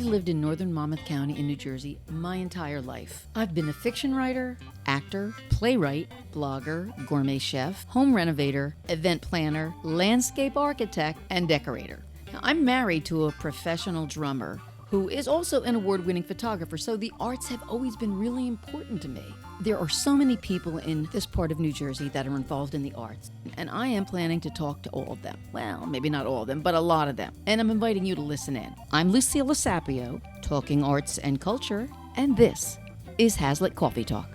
I've lived in northern Monmouth County in New Jersey my entire life. I've been a fiction writer, actor, playwright, blogger, gourmet chef, home renovator, event planner, landscape architect, and decorator. Now, I'm married to a professional drummer who is also an award-winning photographer, so the arts have always been really important to me. There are so many people in this part of New Jersey that are involved in the arts, and I am planning to talk to all of them. Well, maybe not all of them, but a lot of them. And I'm inviting you to listen in. I'm Lucille Sapio, talking arts and culture, and this is Hazlitt Coffee Talk.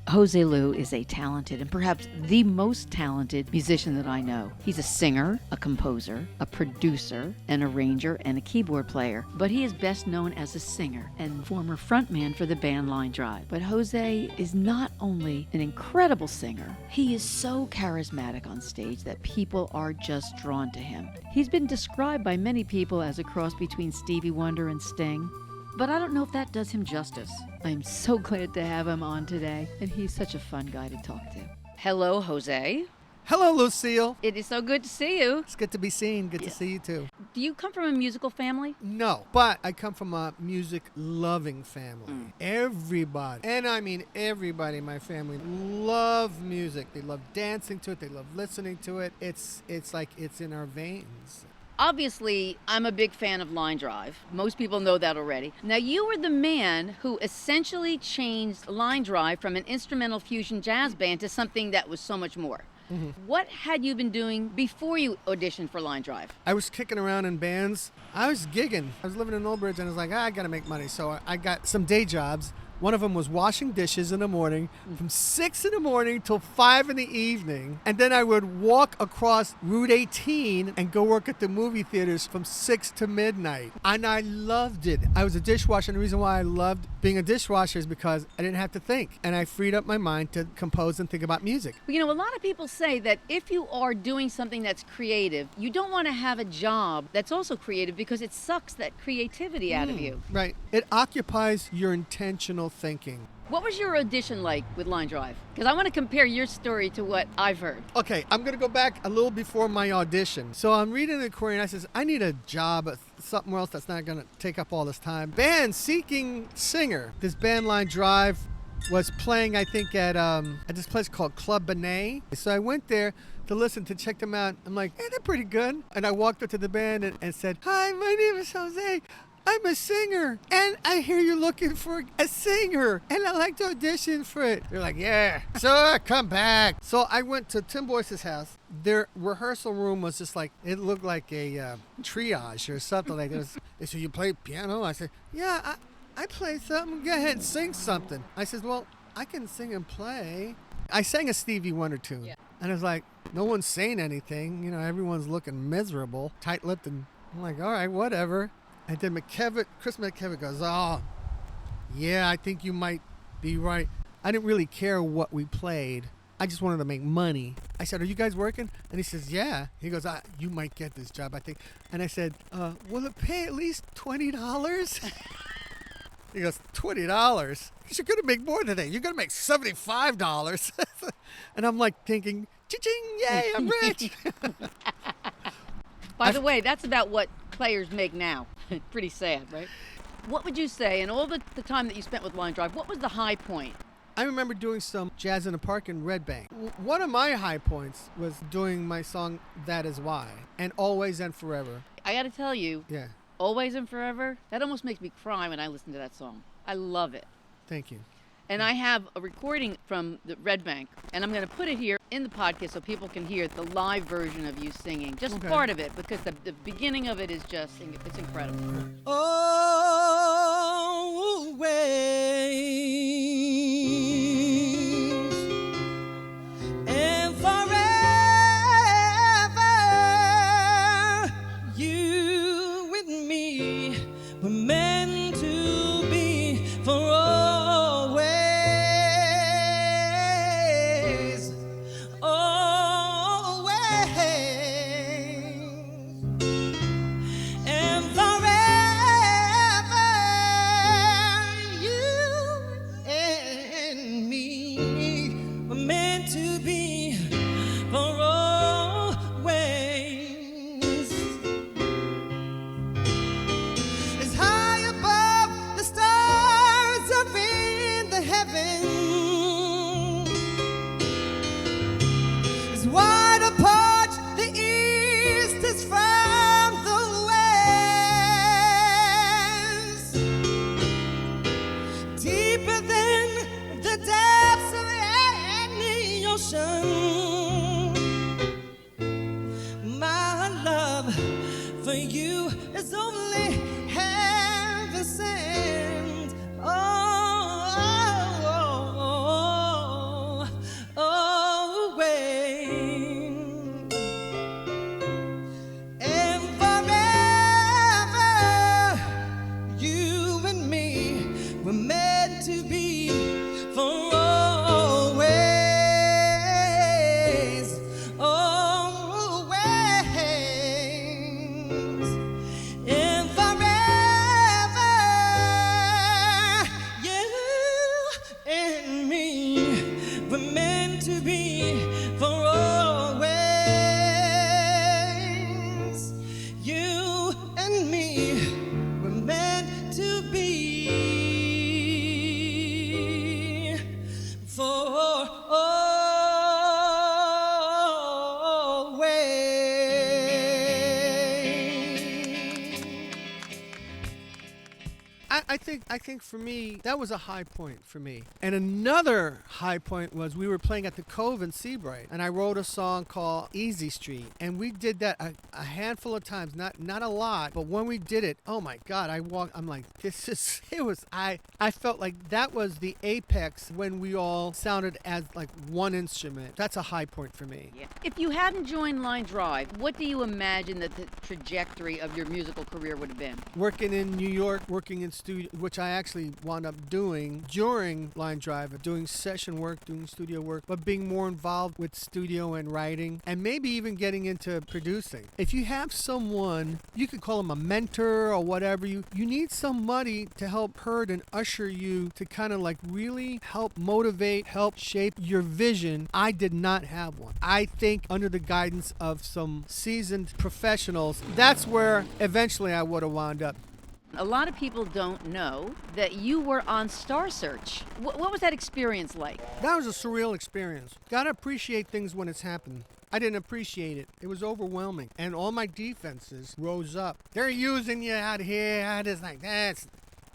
Jose Loo is a talented and perhaps the most talented musician that I know. He's a singer, a composer, a producer, an arranger, and a keyboard player. But he is best known as a singer and former frontman for the band Line Drive. But Jose is not only an incredible singer, he is so charismatic on stage that people are just drawn to him. He's been described by many people as a cross between Stevie Wonder and Sting. But I don't know if that does him justice. I'm so glad to have him on today, and he's such a fun guy to talk to. Hello, Jose. Hello, Lucille. It is so good to see you. It's good to be seen. Good to see you, too. Do you come from a musical family? No, but I come from a music-loving family. Everybody, and I mean everybody in my family, love music. They love dancing to it. They love listening to it. It's like it's in our veins. Obviously, I'm a big fan of Line Drive. Most people know that already. Now, you were the man who essentially changed Line Drive from an instrumental fusion jazz band to something that was so much more. Mm-hmm. What had you been doing before you auditioned for Line Drive? I was kicking around in bands. I was gigging. I was living in Old Bridge, and I was like, I got to make money. So I got some day jobs. One of them was washing dishes in the morning from 6 in the morning till 5 in the evening. And then I would walk across Route 18 and go work at the movie theaters from 6 to midnight. And I loved it. I was a dishwasher. And the reason why I loved being a dishwasher is because I didn't have to think. And I freed up my mind to compose and think about music. You know, a lot of people say that if you are doing something that's creative, you don't want to have a job that's also creative because it sucks that creativity out of you. Right. It occupies your intentional thinking. What was your audition like with Line Drive? Because I want to compare your story to what I've heard. Okay, I'm going to go back a little before my audition. So I'm reading the query and I says, I need a job at something else that's not going to take up all this time. Band seeking singer. This band Line Drive was playing, I think, at this place called Club Benet. So I went there to listen, to check them out. I'm like, hey, they're pretty good. And I walked up to the band and said, hi, my name is Jose. I'm a singer, and I hear you're looking for a singer, and I'd like to audition for it. They're like, yeah, sure, come back. So I went to Tim Boyce's house. Their rehearsal room was just like, it looked like a triage or something like that. They said, you play piano? I said, yeah, I play something. Go ahead and sing something. I said, well, I can sing and play. I sang a Stevie Wonder tune, and I was like, no one's saying anything. You know, everyone's looking miserable, tight-lipped, and I'm like, all right, whatever. And then Chris McKevitt goes, oh, yeah, I think you might be right. I didn't really care what we played. I just wanted to make money. I said, are you guys working? And he says, yeah. He goes, you might get this job, I think. And I said, will it pay at least $20? He goes, $20? You're going to make more than that. You're going to make $75. And I'm like thinking, cha-ching, yay, I'm rich. By the way, that's about what players make now. Pretty sad, right? What would you say, in all the time that you spent with Line Drive, what was the high point? I remember doing some Jazz in the Park in Red Bank. One of my high points was doing my song, That Is Why, and Always and Forever. I got to tell you, yeah, Always and Forever, that almost makes me cry when I listen to that song. I love it. Thank you. And I have a recording from the Red Bank, and I'm going to put it here in the podcast so people can hear the live version of you singing, just part of it, because the beginning of it is just, it's incredible. Always and forever, you and me were meant to be for always. And forever, you for you is only heaven sent. Oh, wait. And forever, you and me were meant to be for always, always. And forever, you and me were meant to be for always. You and me were meant to be for always. I think for me, that was a high point for me. And another high point was we were playing at the Cove in Seabright, and I wrote a song called Easy Street. And we did that a handful of times, not a lot, but when we did it, oh my God, I'm like, I felt like that was the apex when we all sounded as like one instrument. That's a high point for me. Yeah. If you hadn't joined Line Drive, what do you imagine that the trajectory of your musical career would have been? Working in New York, working in studio, which I actually wound up doing during Line Drive, doing session work, doing studio work, but being more involved with studio and writing, and maybe even getting into producing. If you have someone, you could call them a mentor or whatever, you need somebody to help herd and usher you to kind of like really help motivate, help shape your vision. I did not have one. I think under the guidance of some seasoned professionals, that's where eventually I would have wound up. A lot of people don't know that you were on Star Search. What was that experience like? That was a surreal experience. Gotta appreciate things when it's happened. I didn't appreciate it. It was overwhelming. And all my defenses rose up. They're using you out here. I just like, that's...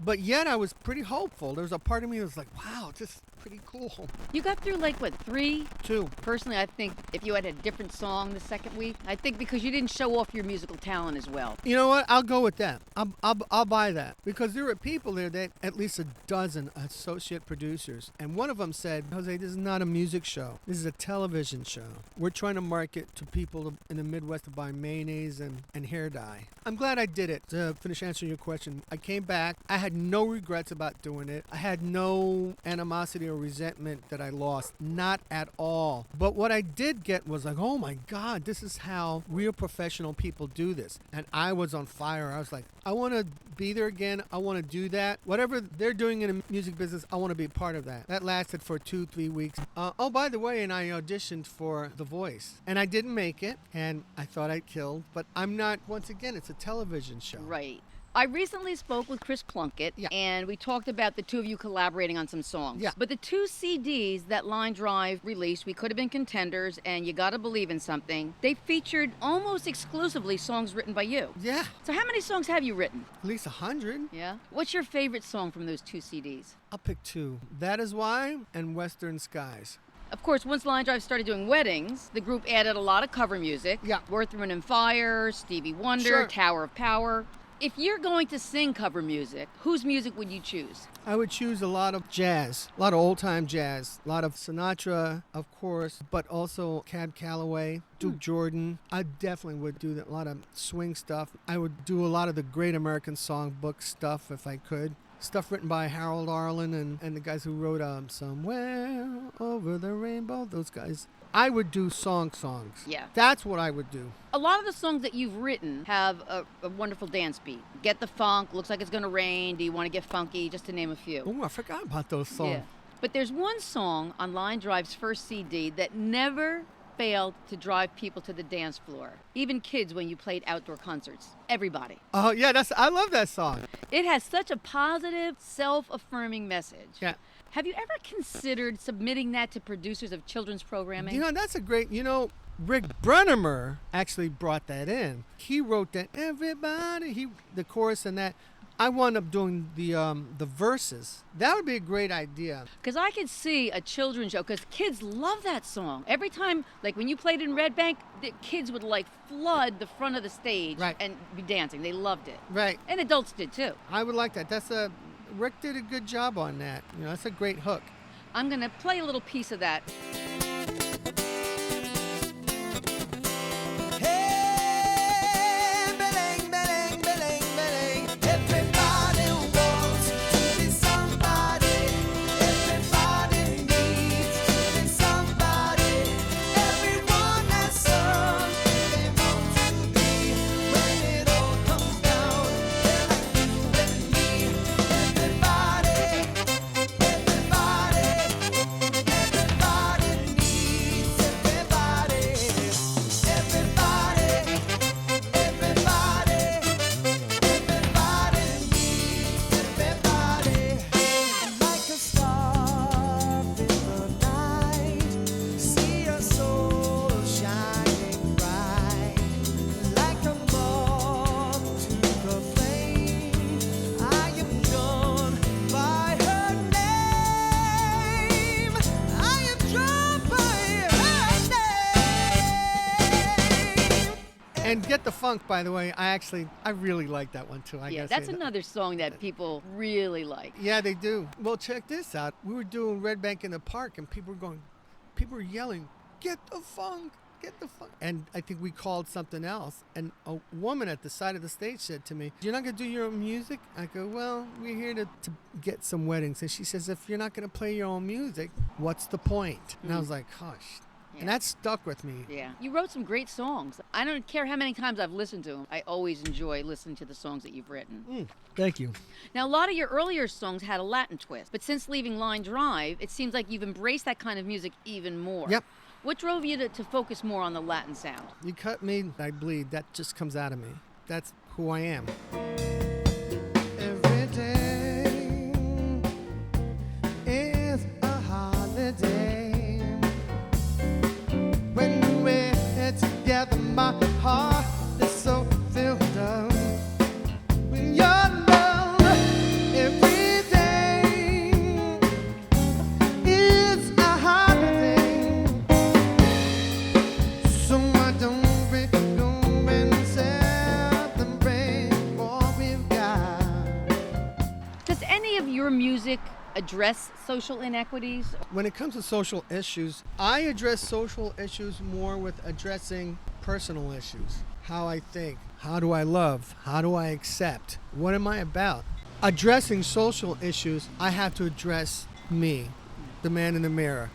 But yet I was pretty hopeful. There was a part of me that was like, wow, this is pretty cool. You got through like, what, 3? 2. Personally, I think if you had a different song the second week, I think because you didn't show off your musical talent as well. You know what? I'll go with that. I'll buy that. Because there were people there that, at least a dozen associate producers. And one of them said, Jose, this is not a music show. This is a television show. We're trying to market to people in the Midwest to buy mayonnaise and hair dye. I'm glad I did it. To finish answering your question, I came back. I had no regrets about doing it. I had no animosity or resentment that I lost. Not at all. But what I did get was like, oh my God, this is how real professional people do this. And I was on fire. I was like, I want to be there again. I want to do that. Whatever they're doing in the music business, I want to be a part of that. That lasted for 2-3 weeks. Oh, by the way, and I auditioned for The Voice. And I didn't make it. And I thought I killed. But I'm not, once again, it's a television show. Right. I recently spoke with Chris Plunkett, and we talked about the two of you collaborating on some songs. Yeah. But the 2 CDs that Line Drive released, We Could Have Been Contenders and You Gotta Believe in Something, they featured almost exclusively songs written by you. Yeah. So how many songs have you written? At least 100. Yeah. What's your favorite song from those 2 CDs? I'll pick 2. That Is Why and Western Skies. Of course, once Line Drive started doing weddings, the group added a lot of cover music. Yeah. Earth, Wind and Fire, Stevie Wonder, Sure. Tower of Power. If you're going to sing cover music, whose music would you choose? I would choose a lot of jazz, a lot of old-time jazz, a lot of Sinatra, of course, but also Cab Calloway, Duke Jordan. I definitely would do that, a lot of swing stuff. I would do a lot of the Great American Songbook stuff if I could. Stuff written by Harold Arlen and the guys who wrote Somewhere Over the Rainbow, those guys. I would do songs. Yeah. That's what I would do. A lot of the songs that you've written have a wonderful dance beat. Get the Funk, Looks Like It's Gonna Rain, Do You Want to Get Funky, just to name a few. Oh, I forgot about those songs. Yeah. But there's one song on Line Drive's first CD that never failed to drive people to the dance floor. Even kids when you played outdoor concerts. Everybody. Oh, yeah, I love that song. It has such a positive, self-affirming message. Yeah. Have you ever considered submitting that to producers of children's programming? You know, that's a great, Rick Brennemer actually brought that in. He wrote that, everybody, the chorus and that. I wound up doing the verses. That would be a great idea. Because I could see a children's show, because kids love that song. Every time, like when you played in Red Bank, the kids would like flood the front of the stage and be dancing. They loved it. Right. And adults did too. I would like that. Rick did a good job on that. That's a great hook. I'm going to play a little piece of that. And Get the Funk, by the way, I really like that one too. Yeah, that's another song that people really like. Yeah, they do. Well, check this out. We were doing Red Bank in the Park, and people were yelling, "Get the funk, get the funk." And I think we called something else. And a woman at the side of the stage said to me, "You're not going to do your own music?" I go, "Well, we're here to get some weddings." And she says, "If you're not going to play your own music, what's the point?" And I was like, "Hush." Yeah. And that stuck with me. Yeah. You wrote some great songs. I don't care how many times I've listened to them. I always enjoy listening to the songs that you've written. Thank you. Now, a lot of your earlier songs had a Latin twist, but since leaving Line Drive, it seems like you've embraced that kind of music even more. Yep. What drove you to focus more on the Latin sound? You cut me, I bleed. That just comes out of me. That's who I am. Every day is a holiday. When we're together, my heart is so filled up with your love. Every day is a holiday, so why don't we go and celebrate what we've got? Does any of your music address social inequities? When it comes to social issues, I address social issues more with addressing personal issues. How I think, how do I love, how do I accept, what am I about? Addressing social issues, I have to address me, the man in the mirror.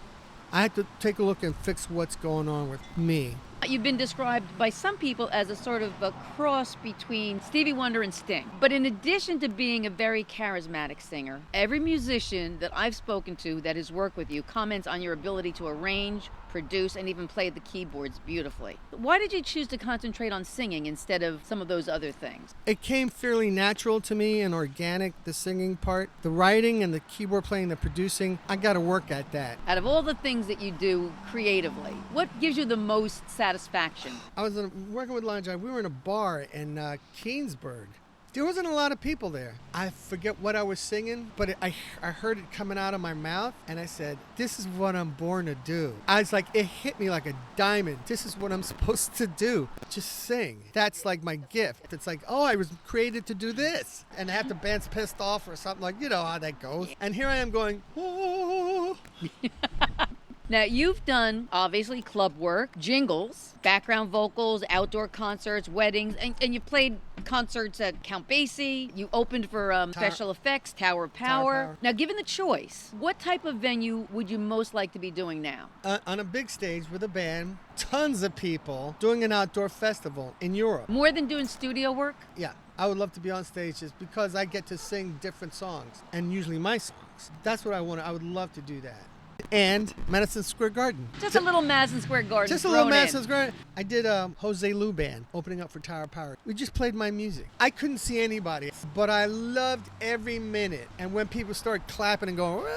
I have to take a look and fix what's going on with me. You've been described by some people as a sort of a cross between Stevie Wonder and Sting. But in addition to being a very charismatic singer, every musician that I've spoken to that has worked with you comments on your ability to arrange, produce, and even play the keyboards beautifully. Why did you choose to concentrate on singing instead of some of those other things? It came fairly natural to me and organic, the singing part. The writing and the keyboard playing, the producing, I got to work at that. Out of all the things that you do creatively, what gives you the most satisfaction? I was working with Line Drive. We were in a bar in Keensburg. There wasn't a lot of people there. I forget what I was singing, but I heard it coming out of my mouth, and I said, this is what I'm born to do. I was like, it hit me like a diamond. This is what I'm supposed to do. Just sing. That's like my gift. It's like, oh, I was created to do this. And half the band's pissed off or something, like, you know how that goes. And here I am going, oh. Now, you've done, obviously, club work, jingles, background vocals, outdoor concerts, weddings, and you played concerts at Count Basie. You opened for special effects, Tower of Power. Now, given the choice, what type of venue would you most like to be doing now? On a big stage with a band, tons of people, doing an outdoor festival in Europe. More than doing studio work? Yeah. I would love to be on stage just because I get to sing different songs, and usually my songs. That's what I want. I would love to do that. And Madison Square Garden. Just a little Madison Square Garden. Just a little Madison Square Garden. I did a Jose Loo band opening up for Tower of Power. We just played my music. I couldn't see anybody, but I loved every minute. And when people started clapping and going,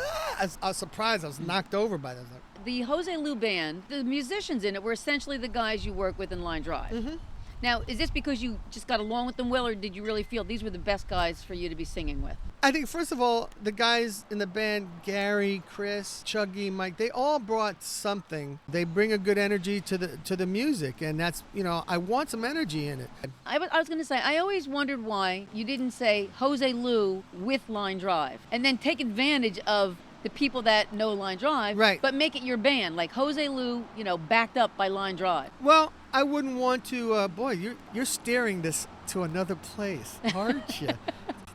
I was surprised. I was knocked over by them. The Jose Loo band, the musicians in it were essentially the guys you work with in Line Drive. Mm-hmm. Now, is this because you just got along with them well, or did you really feel these were the best guys for you to be singing with? I think, first of all, the guys in the band, Gary, Chris, Chuggy, Mike, they all brought something. They bring a good energy to the music, and that's, I want some energy in it. I was going to say, I always wondered why you didn't say Jose Loo with Line Drive, and then take advantage of the people that know Line Drive, right, but make it your band, like Jose Loo, backed up by Line Drive. Well, I wouldn't want to, boy, you're steering this to another place, aren't you?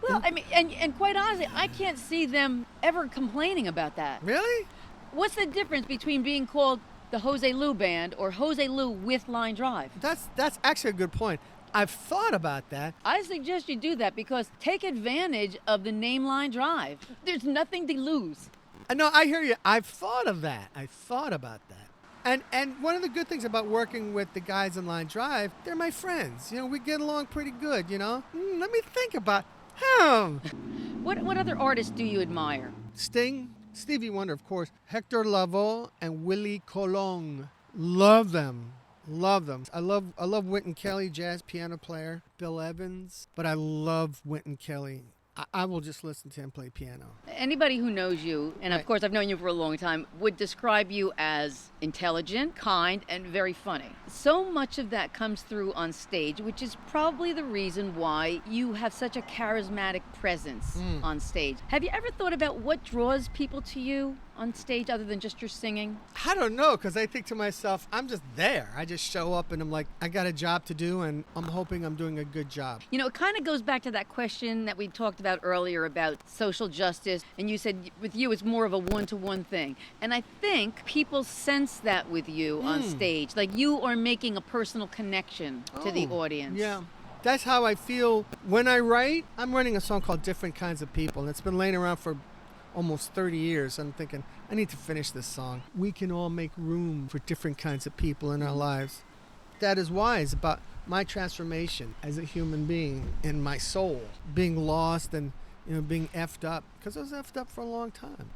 Well, I mean, and quite honestly, I can't see them ever complaining about that. Really? What's the difference between being called the Jose Loo Band or Jose Loo with Line Drive? That's actually a good point. I've thought about that. I suggest you do that because take advantage of the name Line Drive. There's nothing to lose. No, I hear you. I've thought of that. I thought about that. And one of the good things about working with the guys in Line Drive, they're my friends. We get along pretty good, Let me think about him. What other artists do you admire? Sting, Stevie Wonder, of course, Hector Lavoe, and Willie Colon. Love them. Love them. I love Wynton Kelly, jazz piano player. Bill Evans. But I love Wynton Kelly. I will just listen to him play piano. Anybody who knows you, and of course I've known you for a long time, would describe you as intelligent, kind, and very funny. So much of that comes through on stage, which is probably the reason why you have such a charismatic presence on stage. Have you ever thought about what draws people to you on stage other than just your singing? I don't know, because I think to myself, I'm just there. I just show up and I'm like, I got a job to do and I'm hoping I'm doing a good job. It kind of goes back to that question that we talked about earlier about social justice, and you said with you it's more of a one-to-one thing. And I think people sense that with you on stage, like you are making a personal connection to the audience. Yeah. That's how I feel when I write. I'm writing a song called Different Kinds of People, and it's been laying around for almost 30 years. I'm thinking, I need to finish this song. We can all make room for different kinds of people in our lives. That is why it's about my transformation as a human being in my soul, being lost and being effed up, because I was effed up for a long time.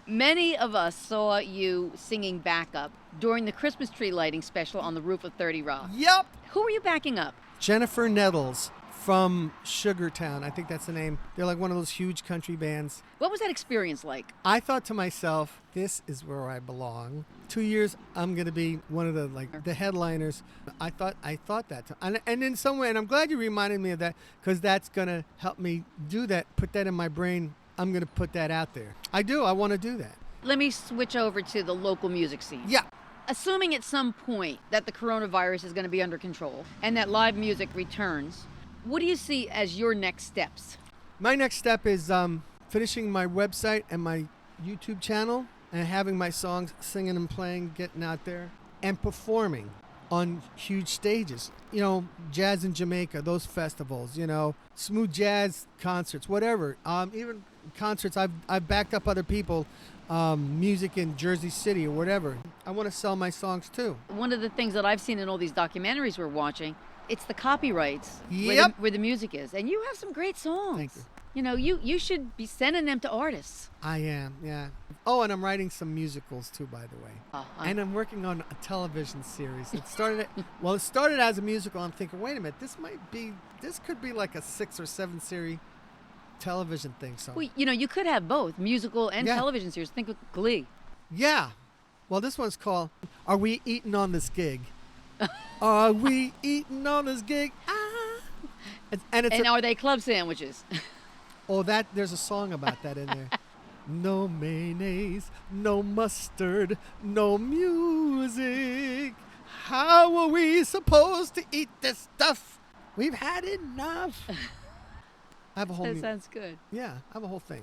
Many of us saw you singing backup during the Christmas tree lighting special on the roof of 30 Rock. Yep. Who were you backing up? Jennifer Nettles from Sugartown. I think that's the name. They're like one of those huge country bands. What was that experience like? I thought to myself, this is where I belong. 2 years, I'm going to be one of the headliners. I thought that. And in some way, and I'm glad you reminded me of that, because that's going to help me do that, put that in my brain. I'm going to put that out there. I want to do that. Let me switch over to the local music scene. Yeah. Assuming at some point that the coronavirus is going to be under control and that live music returns, what do you see as your next steps? My next step is finishing my website and my YouTube channel and having my songs, singing and playing, getting out there, and performing on huge stages. Jazz in Jamaica, those festivals, smooth jazz concerts, whatever. Even concerts, I've backed up other people, music in Jersey City or whatever. I want to sell my songs too. One of the things that I've seen in all these documentaries we're watching, it's the copyrights where the music is. And you have some great songs. Thank you. You should be sending them to artists. I am, yeah. Oh, and I'm writing some musicals too, by the way. And I'm working on a television series. It started as a musical. I'm thinking, wait a minute, this could be like a 6 or 7 series television thing. So, well, you could have both musical and television series. Think of Glee. Yeah. Well, this one's called "Are We Eatin' on This Gig?" Are we eating on this gig? And are they club sandwiches? There's a song about that in there. No mayonnaise, no mustard, no music. How are we supposed to eat this stuff? We've had enough. I have a whole. That sounds good. Yeah, I have a whole thing.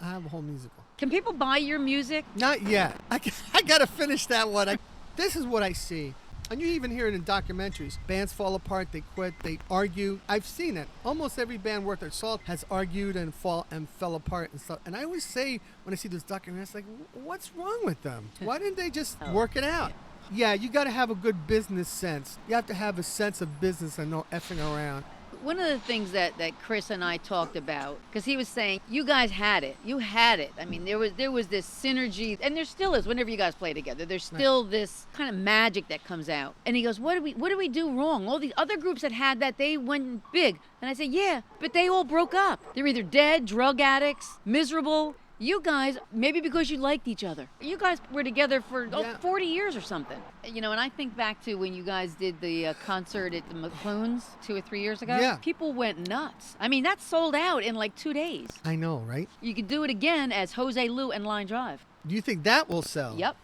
I have a whole musical. Can people buy your music? Not yet. I got to finish that one. This is what I see. And you even hear it in documentaries. Bands fall apart, they quit, they argue. I've seen it. Almost every band worth their salt has argued and fell apart and stuff. And I always say, when I see those documentaries, like, what's wrong with them? Why didn't they just work it out? Yeah, you got to have a good business sense. You have to have a sense of business and no effing around. One of the things that Chris and I talked about, because he was saying, you guys had it. You had it. I mean, there was this synergy, and there still is whenever you guys play together. There's still this kind of magic that comes out. And he goes, what do we do wrong? All the other groups that had that, they went big. And I said, yeah, but they all broke up. They're either dead, drug addicts, miserable. You guys, maybe because you liked each other. You guys were together for 40 years or something. And I think back to when you guys did the concert at the McClune's 2 or 3 years ago. Yeah. People went nuts. I mean, that sold out in like 2 days. I know, right? You could do it again as Jose Loo and Line Drive. Do you think that will sell? Yep.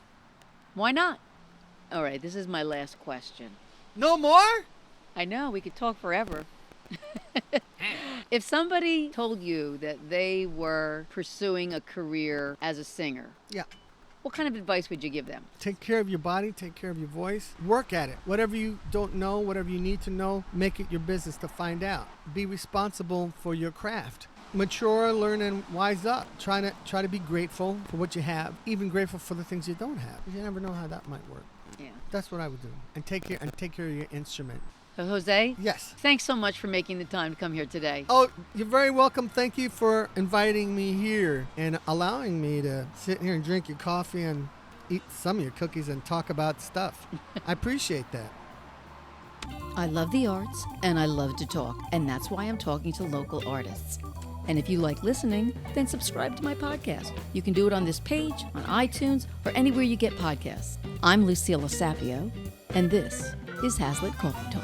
Why not? All right, this is my last question. No more? I know, we could talk forever. If somebody told you that they were pursuing a career as a singer, Yeah. what kind of advice would you give them? Take care of your body, take care of your voice, work at it. Whatever you don't know, whatever you need to know, make it your business to find out. Be responsible for your craft. Mature, learn, and wise up. Try to be grateful for what you have, even grateful for the things you don't have. You never know how that might work. Yeah. That's what I would do. And take care of your instrument. Jose? Yes. Thanks so much for making the time to come here today. Oh, you're very welcome. Thank you for inviting me here and allowing me to sit here and drink your coffee and eat some of your cookies and talk about stuff. I appreciate that. I love the arts and I love to talk, and that's why I'm talking to local artists. And if you like listening, then subscribe to my podcast. You can do it on this page, on iTunes, or anywhere you get podcasts. I'm Lucila Sapio, and this is Hazlitt Coffee Talk.